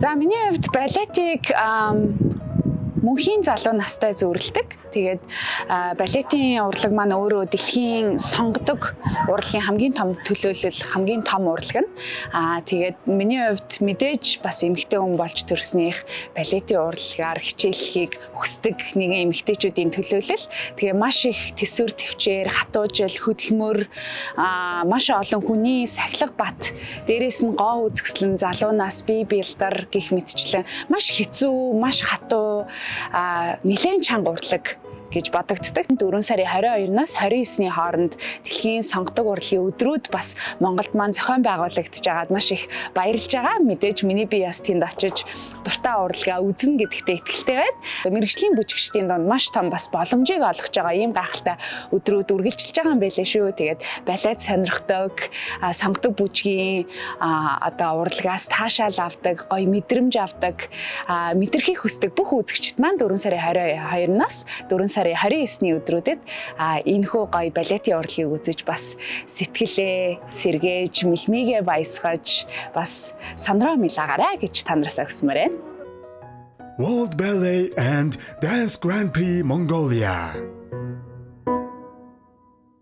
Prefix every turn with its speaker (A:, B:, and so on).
A: За миний хувьд балетик мөнхийн залуу настай зөвөрлөдөг. Тэгээд балетийн урлаг маань өөрөө дэлхийн сонгодог урлагийн хамгийн том төлөөлөл, хамгийн том урлаг нь. Тэгээд миний хувьд мэдээж бас эмэгтэй хүн болж төрснийх балетийн урлагаар хичээлхийг хүсдэг нэгэн эмэгтэйчүүдийн төлөөлөл. Тэгээ маш их төсвөр төвчээр, хатуужил, хөдөлмөр, маш олон хүний сахилга бат, дээрээс нь гоо үзэсгэлэн залуунаас бие бэлдар гих мэтчлэн маш хэцүү, маш хатуу нэлээд чанга урлаг гэж бодогддог. 4 сарын 22-наас 29-ний хооронд дэлхийн сонгодог урлагийн өдрүүд бас Монголд маань зохион байгуулагдж байгаад маш их баярлж байгаа. Мэдээж миний бие бас тэнд очиж дуртай урлагаа үзнэ гэдэгтээ итгэлтэй байна. Мэргэжлийн бүжигчдийн донд маш том бас боломжийг олгож байгаа ийм гайхалтай өдрүүд үргэлжилж байгаа юм байлээ шүү. Тэгээд балет сонирхдог, сонгодог бүжгийн урлагаас таашаал авдаг, гоё мэдрэмж авдаг, мэдрэхийг хүсдэг бүх үзэгчид маань 4 сарын 22-наас 4 сарын 29-ний өдрүүдэд энэхүү гоё балетийн урлагийг үзэж бас сэтгэлээ сэргээж, мэлмигээ баясгаж бас сонироо мэлаагаарай гэж танаасаа хүсмээр байна.
B: World Ballet and Dance Grand Prix Mongolia.